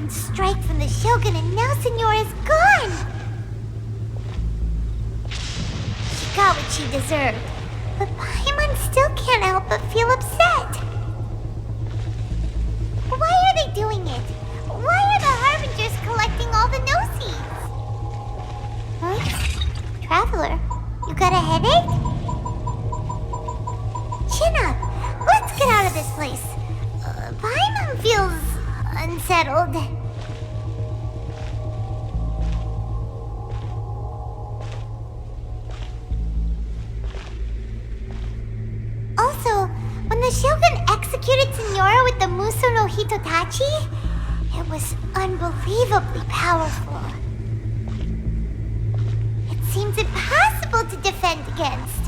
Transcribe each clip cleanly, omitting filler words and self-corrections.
One strike from the Shogun and now Signora's gone! She got what she deserved, but Paimon still can't help but feel upset. Why are they doing it? Why are the Harbingers collecting all the no-seeds? Huh? Traveler, you got a headache? Chin up! Let's get out of this place. Paimon feels unsettled. Also, when the Shogun executed Signora with the Muso no Hitotachi, it was unbelievably powerful. It seems impossible to defend against.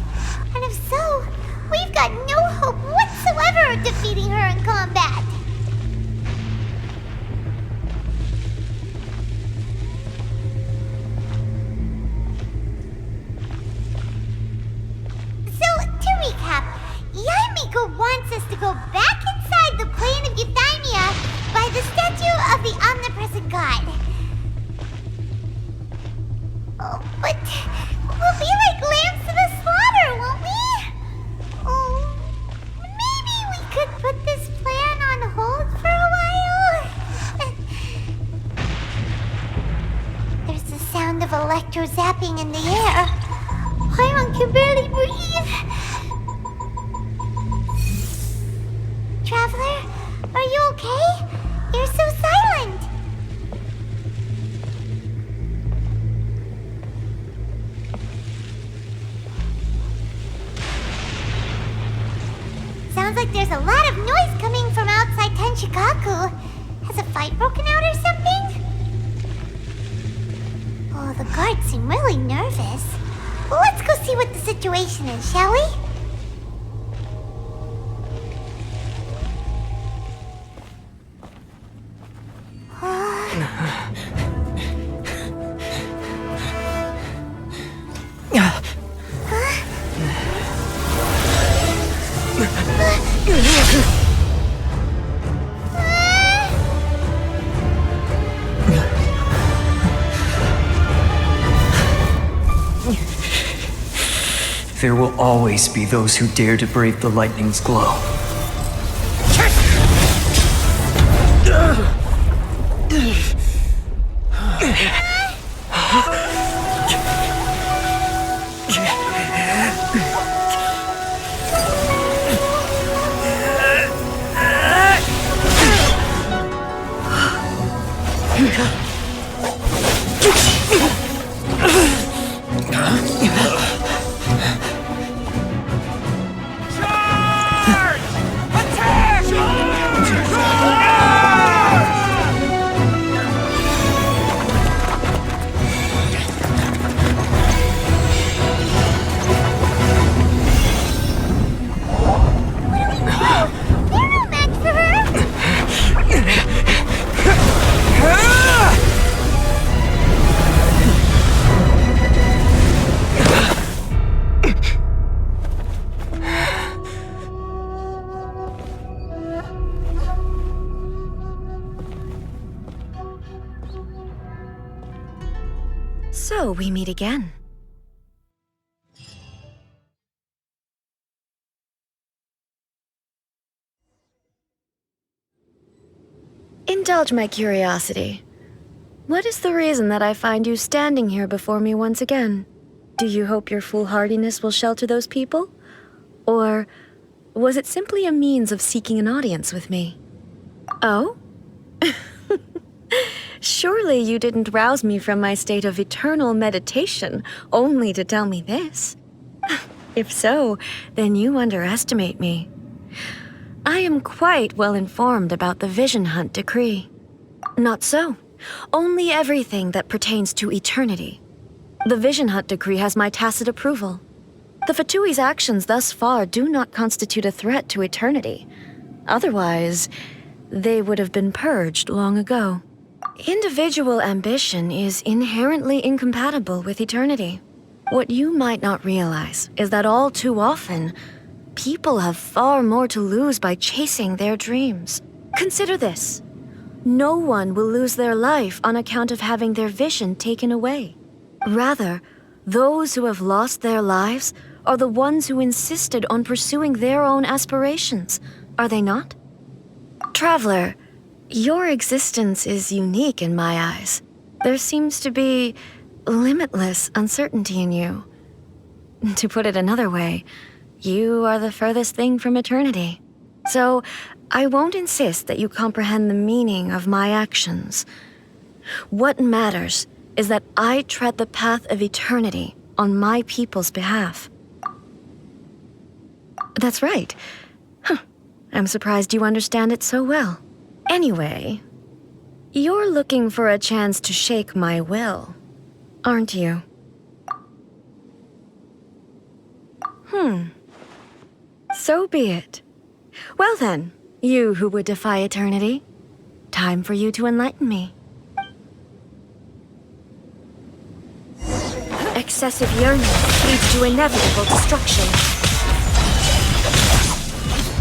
And if so, we've got no hope whatsoever of defeating her in combat. So, to recap, Yaimiko wants us to go back inside the plane of Euthymia by the statue of the Omnipresent God. Oh, but we'll be like lambs to the slaughter, won't we? Oh, maybe we could put this plan on hold for a while? There's the sound of electro zapping in the air. Paimon can barely breathe. Traveler, are you okay? You're so silent. Sounds like there's a lot of noise coming from outside Tenshikaku. Has a fight broken out or something? Oh, the guards seem really nervous. Well, let's go see what the situation is, shall we? There will always be those who dare to brave the lightning's glow. So we meet again. Indulge my curiosity. What is the reason that I find you standing here before me once again? Do you hope your foolhardiness will shelter those people? Or was it simply a means of seeking an audience with me? Oh? Surely you didn't rouse me from my state of eternal meditation only to tell me this. If so, then you underestimate me. I am quite well informed about the Vision Hunt decree. Not so. Only everything that pertains to eternity. The Vision Hunt decree has my tacit approval. The Fatui's actions thus far do not constitute a threat to eternity. Otherwise, they would have been purged long ago. Individual ambition is inherently incompatible with eternity. What you might not realize is that all too often, people have far more to lose by chasing their dreams. Consider this. no one will lose their life on account of having their vision taken away. Rather, those who have lost their lives are the ones who insisted on pursuing their own aspirations, are they not? Traveler, your existence is unique in my eyes. There seems to be limitless uncertainty in you. To put it another way, you are the furthest thing from eternity. So, I won't insist that you comprehend the meaning of my actions. What matters is that I tread the path of eternity on my people's behalf. That's right. I'm surprised you understand it so well. Anyway, you're looking for a chance to shake my will, aren't you? So be it. Well then, you who would defy eternity, time for you to enlighten me. Excessive yearning leads to inevitable destruction.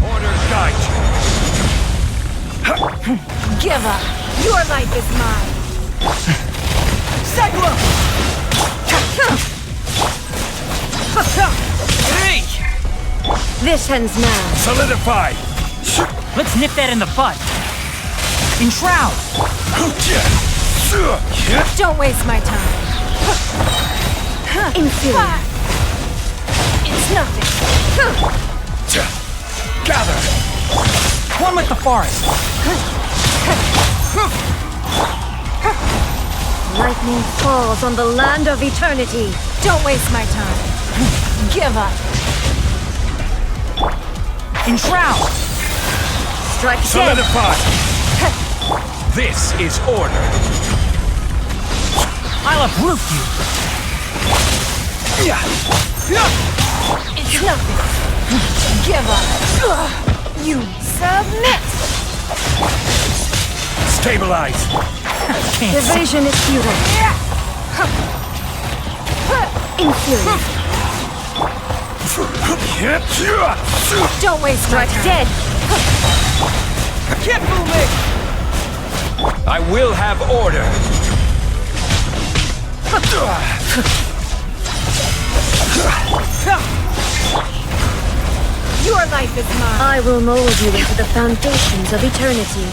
Order guide you. Give up! Your life is mine! Cyclone! Hey! This ends now. Solidify! Let's nip that in the bud. Enshroud! Don't waste my time. Inferior. It's nothing. Gather! One with the forest. Lightning falls on the land of eternity. Don't waste my time. Give up. Enshroud! Strike dead. Solidify! This is order. I'll uproot you. It's nothing. Give up. You submit. Stabilize! Can't see. Evasion is futile. Inferior. Don't waste my Strike time. dead. Keep moving! I will have order. Your life is mine. I will mold you into the foundations of eternity.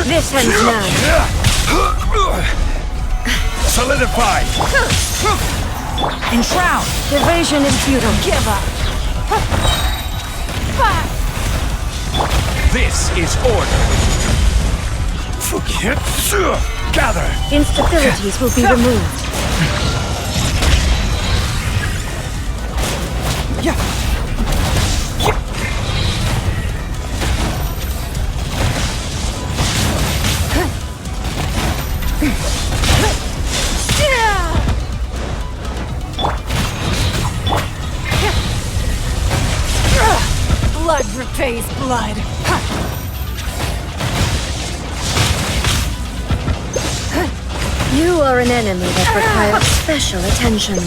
This ends now. Solidify! Enshroud! Evasion is futile. Give up. This is order. Gather! Instabilities will be removed. Blood repays blood. You are an enemy that requires special attention.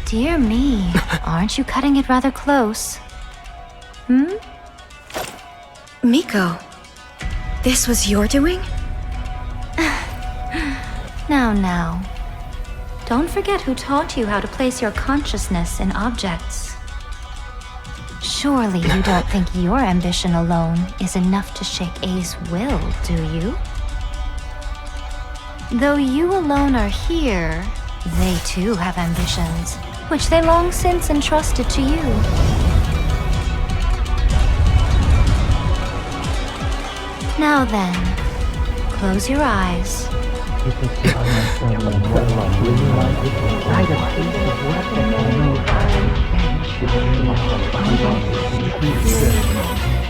Dear me, aren't you cutting it rather close? Miko, this was your doing? Now. Don't forget who taught you how to place your consciousness in objects. Surely you don't think your ambition alone is enough to shake A's will, do you? Though you alone are here, they too have ambitions, which they long since entrusted to you. Now then, close your eyes.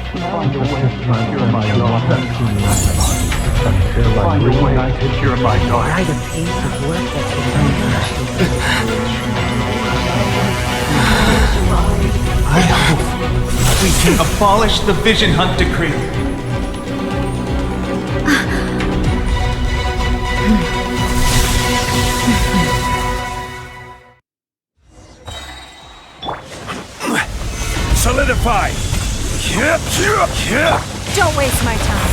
Find a way to secure my daughter. Find a way to secure my daughter. Write a piece of work that I hope we can abolish the Vision Hunt Decree. Solidify! Don't waste my time.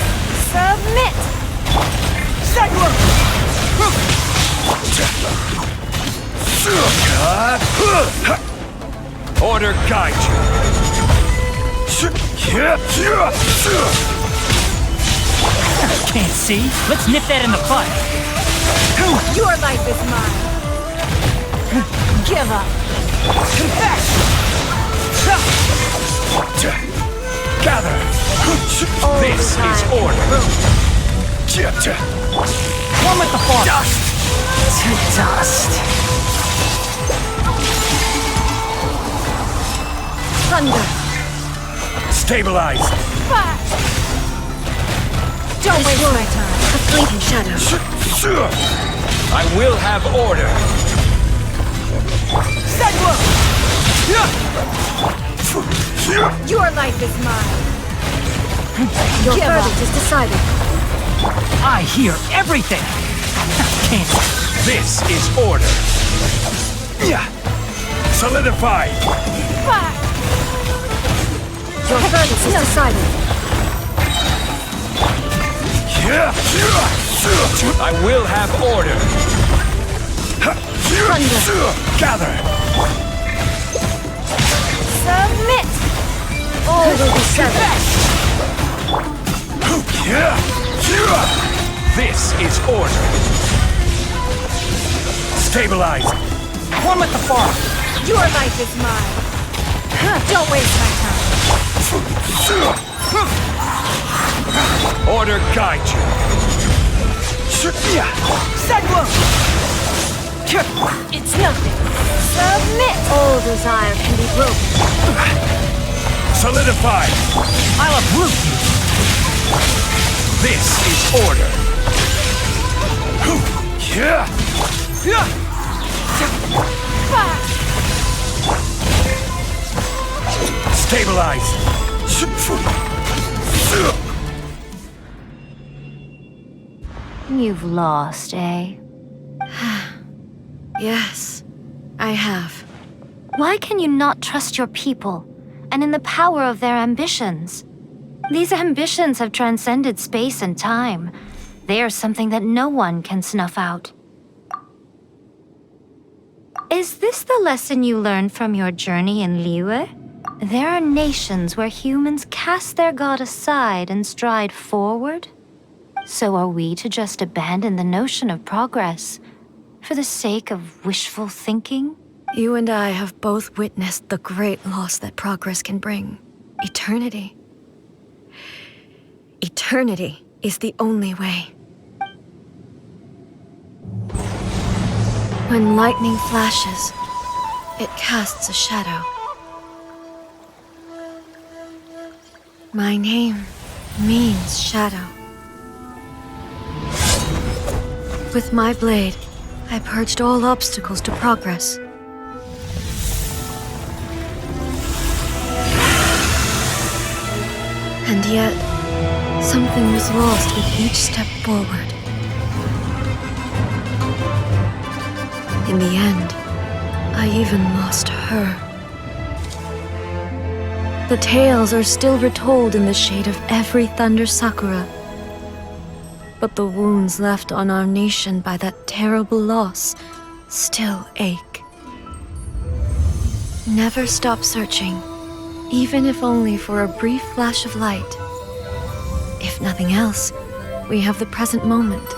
Submit! Order guide you. Can't see? Let's nip that in the bud. Your life is mine. Give up. Confess! Gather! This is order. One with the force. Dust! To dust. Thunder! Stabilize! Fire! Don't waste my time. A fleeting shadow. I will have order. Your life is mine. Your Give up. verdict is decided. I hear everything. Can't. This is order. Solidify! Fire! Your verdict is decided. I will have order. Gather! Submit! All will be settled. This is order. Stabilize. One with the force. Your life is mine. Don't waste my time. Order guide you. It's nothing. Submit! All desire can be broken. Solidify. I'll uproot you. This is order. Fire! Stabilize. You've lost, eh? Yes, I have. Why can you not trust your people and in the power of their ambitions? These ambitions have transcended space and time. They are something that no one can snuff out. Is this the lesson you learned from your journey in Liyue? There are nations where humans cast their god aside and stride forward. So are we to just abandon the notion of progress for the sake of wishful thinking? You and I have both witnessed the great loss that progress can bring. Eternity. Eternity is the only way. When lightning flashes, it casts a shadow. My name means shadow. With my blade, I purged all obstacles to progress. And yet, something was lost with each step forward. In the end, I even lost her. The tales are still retold in the shade of every Thunder Sakura. But the wounds left on our nation by that terrible loss still ache. Never stop searching, even if only for a brief flash of light. If nothing else, we have the present moment.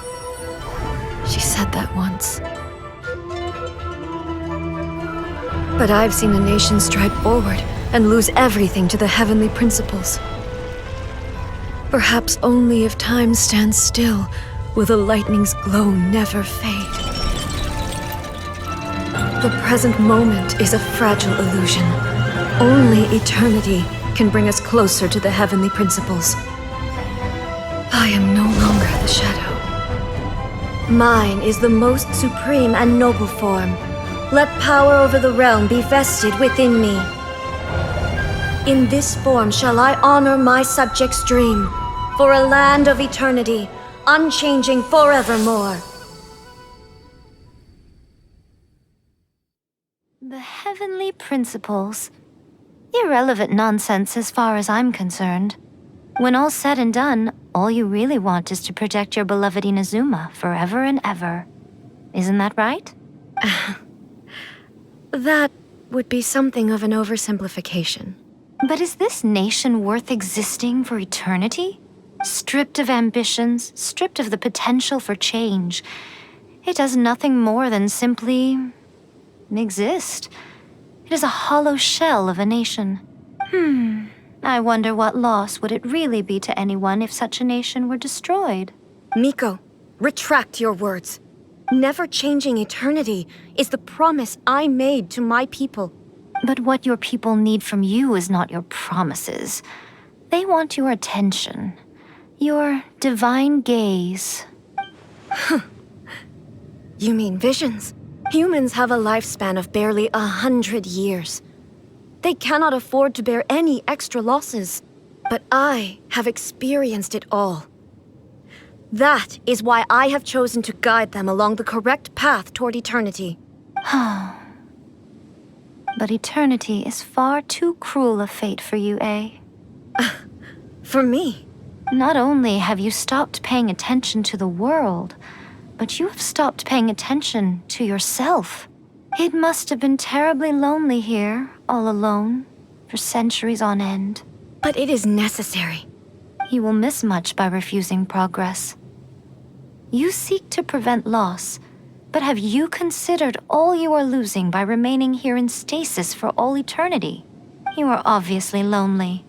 She said that once. But I've seen a nation stride forward and lose everything to the heavenly principles. Perhaps only if time stands still will the lightning's glow never fade. The present moment is a fragile illusion. Only eternity can bring us closer to the heavenly principles. I am no longer the shadow. Mine is the most supreme and noble form. Let power over the realm be vested within me. In this form shall I honor my subjects' dream, for a land of eternity, unchanging forevermore. The heavenly principles. Irrelevant nonsense as far as I'm concerned. When all's said and done, all you really want is to protect your beloved Inazuma forever and ever. Isn't that right? That would be something of an oversimplification. But is this nation worth existing for eternity? Stripped of ambitions, stripped of the potential for change. It does nothing more than simply exist. It is a hollow shell of a nation. I wonder what loss would it really be to anyone if such a nation were destroyed. Miko, retract your words. Never changing eternity is the promise I made to my people. But what your people need from you is not your promises. They want your attention. Your divine gaze. You mean visions? Humans have a lifespan of barely 100 years. They cannot afford to bear any extra losses. But I have experienced it all. That is why I have chosen to guide them along the correct path toward eternity. But eternity is far too cruel a fate for you, eh? For me? Not only have you stopped paying attention to the world, but you have stopped paying attention to yourself. It must have been terribly lonely here, all alone, for centuries on end. But it is necessary. You will miss much by refusing progress. You seek to prevent loss, but have you considered all you are losing by remaining here in stasis for all eternity? You are obviously lonely,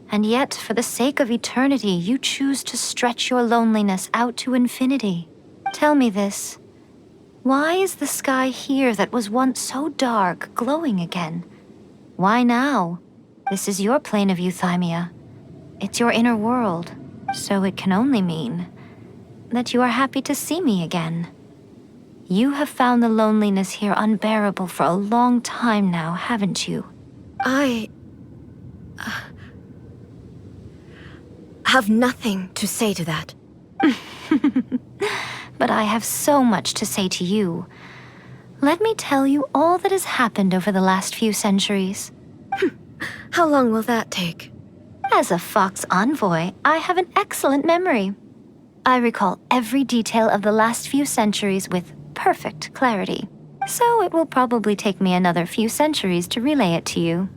and yet for the sake of eternity, you choose to stretch your loneliness out to infinity. Tell me this. Why is the sky here that was once so dark glowing again? Why now? This is your plane of Euthymia. It's your inner world, so it can only mean that you are happy to see me again. You have found the loneliness here unbearable for a long time now, haven't you? I have nothing to say to that. But I have so much to say to you. Let me tell you all that has happened over the last few centuries. How long will that take? As a Fox envoy, I have an excellent memory. I recall every detail of the last few centuries with perfect clarity. So it will probably take me another few centuries to relay it to you.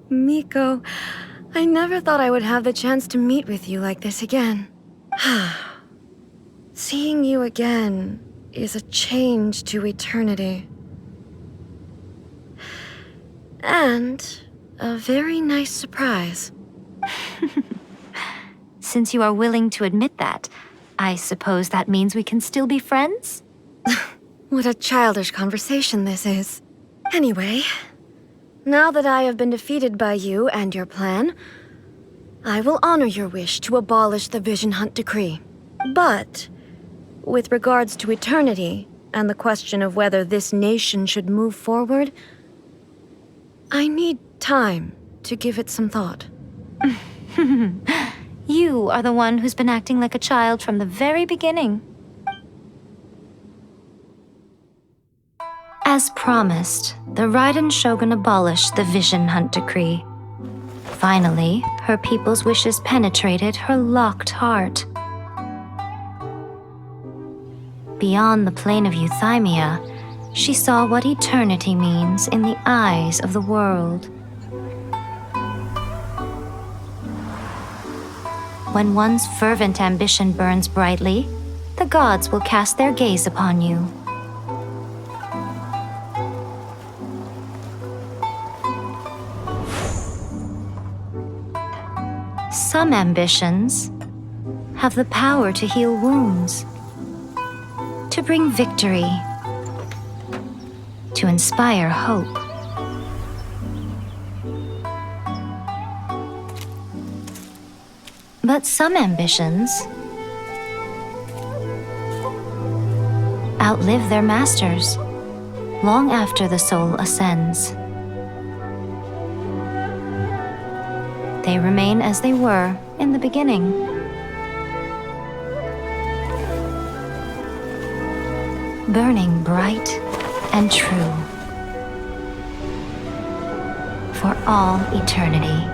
Miko, I never thought I would have the chance to meet with you like this again. Seeing you again is a change to eternity. And a very nice surprise. Since you are willing to admit that, I suppose that means we can still be friends? What a childish conversation this is. Anyway, now that I have been defeated by you and your plan, I will honor your wish to abolish the Vision Hunt Decree. But, with regards to eternity and the question of whether this nation should move forward, I need time to give it some thought. You are the one who's been acting like a child from the very beginning. As promised, the Raiden Shogun abolished the Vision Hunt Decree. Finally, her people's wishes penetrated her locked heart. Beyond the plane of Euthymia, she saw what eternity means in the eyes of the world. When one's fervent ambition burns brightly, the gods will cast their gaze upon you. Some ambitions have the power to heal wounds, to bring victory. to inspire hope. But some ambitions outlive their masters long after the soul ascends. They remain as they were in the beginning. Burning bright and true for all eternity.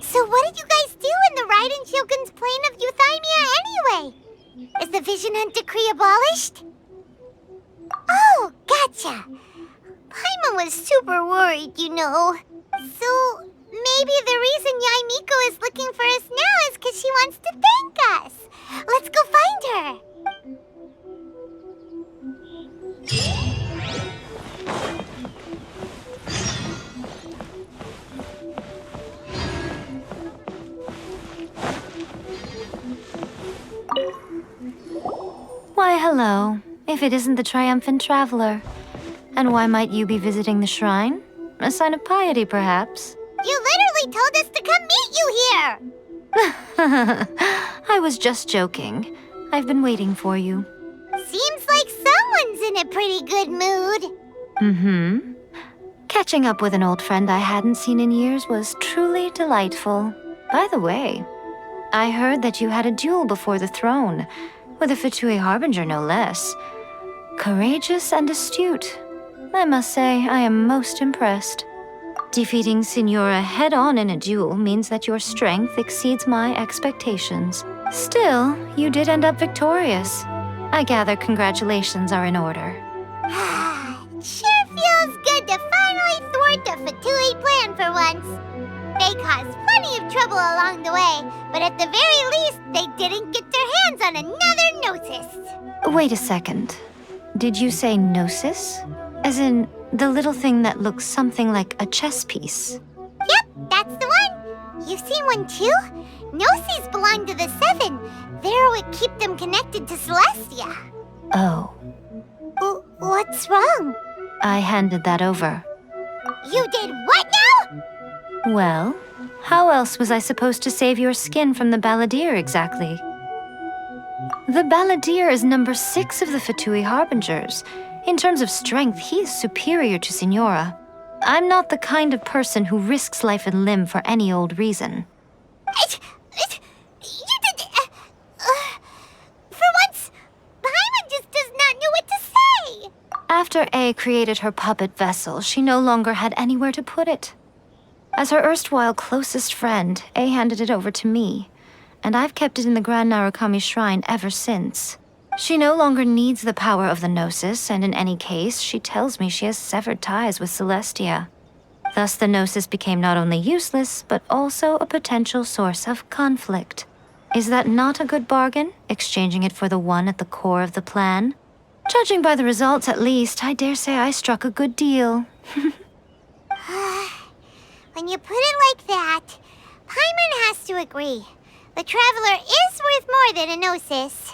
So what did you guys do in the Raiden Shogun's plane of Euthymia anyway? Is the Vision Hunt decree abolished? Oh, gotcha. Paimon was super worried, you know. So maybe the reason Yaimiko is looking for us now is because she wants to thank us. Let's go find her. Why, hello, if it isn't the triumphant traveler. And why might you be visiting the shrine? A sign of piety, perhaps? You literally told us to come meet you here! I was just joking. I've been waiting for you. Seems like someone's in a pretty good mood. Mm-hmm. Catching up with an old friend I hadn't seen in years was truly delightful. By the way, I heard that you had a duel before the throne, with a Fatui Harbinger no less. Courageous and astute. I must say, I am most impressed. Defeating Signora head-on in a duel means that your strength exceeds my expectations. Still, you did end up victorious. I gather congratulations are in order. Sure feels good to finally thwart the Fatui plan for once. They caused plenty of trouble along the way, but at the very least, they didn't get their hands on another Gnosis. Wait a second. Did you say Gnosis? As in, the little thing that looks something like a chess piece? Yep, that's the one. You've seen one too? Gnosis belong to the Seven. They're what keep them connected to Celestia. Oh. What's wrong? I handed that over. You did what now? Well, how else was I supposed to save your skin from the Balladeer exactly? The Balladeer is number 6 of the Fatui Harbingers. In terms of strength, he is superior to Signora. I'm not the kind of person who risks life and limb for any old reason. You did... for once, Paimon just does not know what to say. After A created her puppet vessel, she no longer had anywhere to put it. As her erstwhile closest friend, A handed it over to me, and I've kept it in the Grand Narukami Shrine ever since. She no longer needs the power of the Gnosis, and in any case, she tells me she has severed ties with Celestia. Thus, the Gnosis became not only useless, but also a potential source of conflict. Is that not a good bargain, exchanging it for the one at the core of the plan? Judging by the results, at least, I dare say I struck a good deal. When you put it like that, Paimon has to agree. The Traveler is worth more than a Gnosis.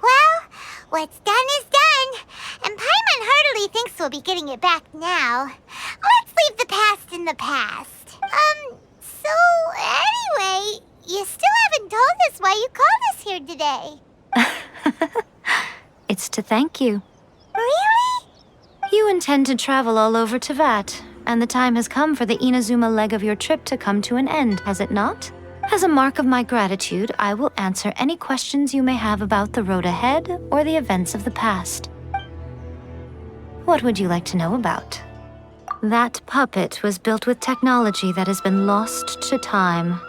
Well, what's done is done, and Paimon heartily thinks we'll be getting it back now. Let's leave the past in the past. So anyway, you still haven't told us why you called us here today. It's to thank you. Really? You intend to travel all over Teyvat, and the time has come for the Inazuma leg of your trip to come to an end, has it not? As a mark of my gratitude, I will answer any questions you may have about the road ahead or the events of the past. What would you like to know about? That puppet was built with technology that has been lost to time.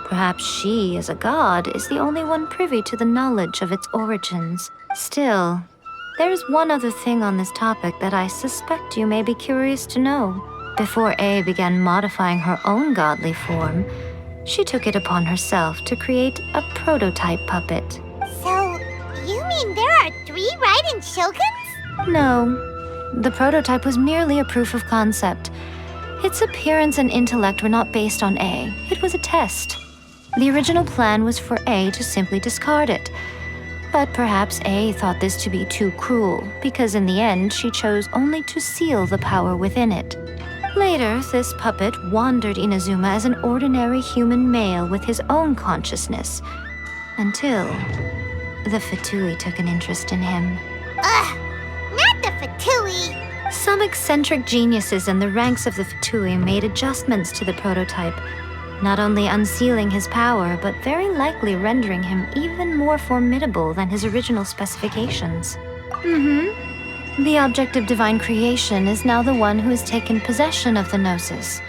Perhaps she, as a god, is the only one privy to the knowledge of its origins. Still, There's one other thing on this topic that I suspect you may be curious to know. Before A began modifying her own godly form, she took it upon herself to create a prototype puppet. So, you mean there are 3 Raiden Shoguns? No, the prototype was merely a proof of concept. Its appearance and intellect were not based on A. It was a test. The original plan was for A to simply discard it. But perhaps A thought this to be too cruel, because in the end she chose only to seal the power within it. Later, this puppet wandered Inazuma as an ordinary human male with his own consciousness, until the Fatui took an interest in him. Ugh, not the Fatui. Some eccentric geniuses in the ranks of the Fatui made adjustments to the prototype, not only unsealing his power, but very likely rendering him even more formidable than his original specifications. The object of divine creation is now the one who has taken possession of the Gnosis,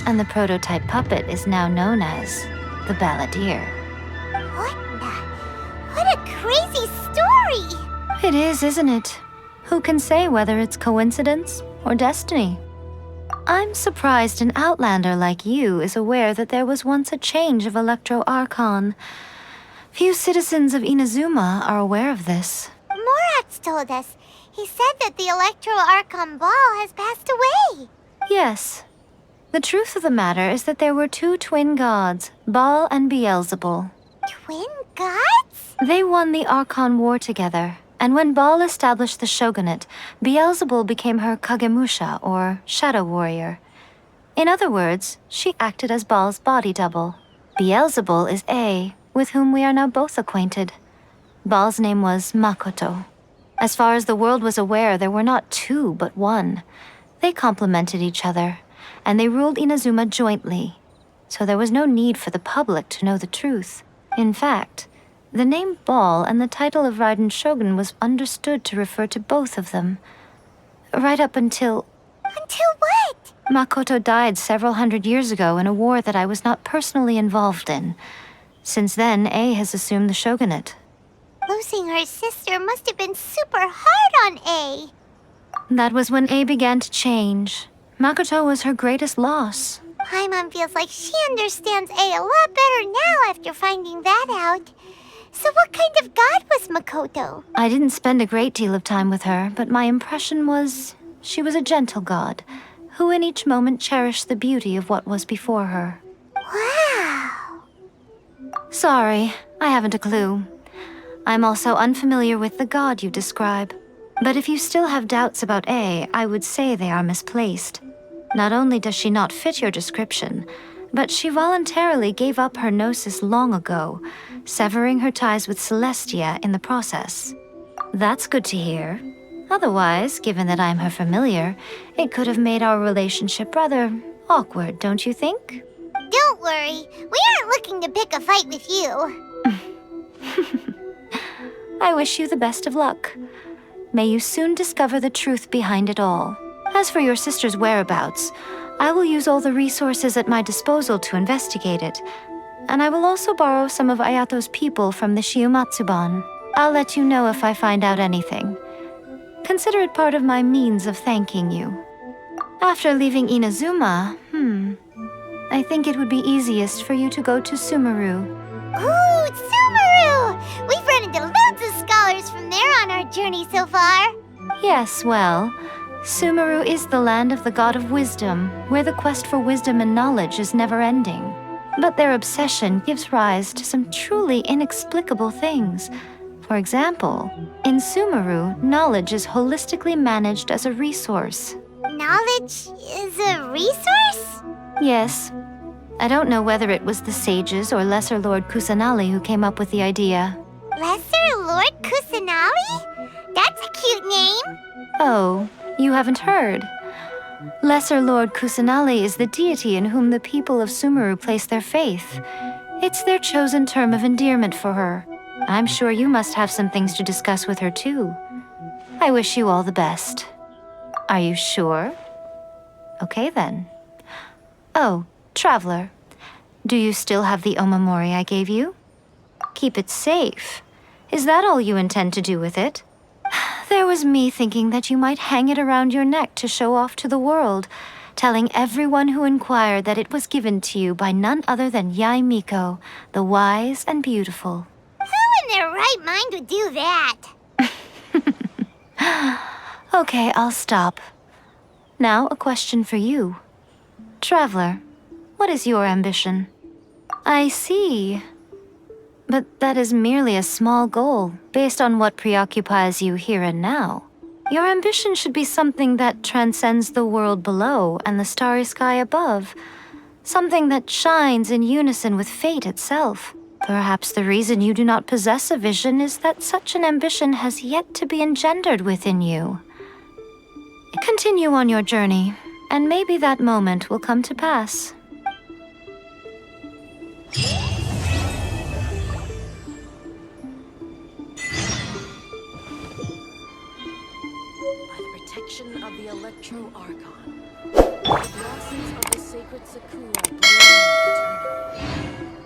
and the prototype puppet is now known as the Balladeer. What a crazy story! It is, isn't it? Who can say whether it's coincidence or destiny? I'm surprised an outlander like you is aware that there was once a change of Electro Archon. Few citizens of Inazuma are aware of this. Morat's told us. He said that the Electro Archon Ball has passed away. Yes. The truth of the matter is that there were 2 twin gods, Baal and Beelzebul. Twin gods? They won the Archon War together, and when Baal established the shogunate, Beelzebul became her Kagemusha, or shadow warrior. In other words, she acted as Baal's body double. Beelzebul is A, with whom we are now both acquainted. Baal's name was Makoto. As far as the world was aware, there were not 2, but 1. They complemented each other, and they ruled Inazuma jointly, so there was no need for the public to know the truth. In fact, the name Baal and the title of Raiden Shogun was understood to refer to both of them. Right up until... Until what? Makoto died several hundred years ago in a war that I was not personally involved in. Since then, A has assumed the shogunate. Losing her sister must have been super hard on A. That was when A began to change. Makoto was her greatest loss. Paimon feels like she understands A lot better now after finding that out. So what kind of god was Makoto? I didn't spend a great deal of time with her, but my impression was she was a gentle god, who in each moment cherished the beauty of what was before her. Wow. Sorry, I haven't a clue. I'm also unfamiliar with the god you describe. But if you still have doubts about A, I would say they are misplaced. Not only does she not fit your description, but she voluntarily gave up her gnosis long ago, severing her ties with Celestia in the process. That's good to hear. Otherwise, given that I'm her familiar, it could have made our relationship rather awkward, don't you think? Don't worry, we aren't looking to pick a fight with you. I wish you the best of luck. May you soon discover the truth behind it all. As for your sister's whereabouts, I will use all the resources at my disposal to investigate it, and I will also borrow some of Ayato's people from the Shiumatsuban. I'll let you know if I find out anything. Consider it part of my means of thanking you. After leaving Inazuma, I think it would be easiest for you to go to Sumeru. Ooh, Sumeru! We've run into loads of scholars from there on our journey so far. Yes, well, Sumeru is the land of the god of wisdom, where the quest for wisdom and knowledge is never-ending. But their obsession gives rise to some truly inexplicable things. For example, in Sumeru, knowledge is holistically managed as a resource. Knowledge is a resource? Yes. I don't know whether it was the sages or Lesser Lord Kusanali who came up with the idea. Lesser Lord Kusanali? That's a cute name. Oh, you haven't heard. Lesser Lord Kusanali is the deity in whom the people of Sumeru place their faith. It's their chosen term of endearment for her. I'm sure you must have some things to discuss with her too. I wish you all the best. Are you sure? Okay then. Oh, Traveler, do you still have the omamori I gave you? Keep it safe. Is that all you intend to do with it? there was me thinking that you might hang it around your neck to show off to the world, telling everyone who inquired that it was given to you by none other than Yai Miko, the wise and beautiful. Who in their right mind would do that? Okay, I'll stop. Now, a question for you. Traveler, what is your ambition? I see. But that is merely a small goal, based on what preoccupies you here and now. Your ambition should be something that transcends the world below and the starry sky above. Something that shines in unison with fate itself. Perhaps the reason you do not possess a vision is that such an ambition has yet to be engendered within you. Continue on your journey, and maybe that moment will come to pass. By the protection of the Electro Archon, the blossoms of the sacred Sakura bloom eternally.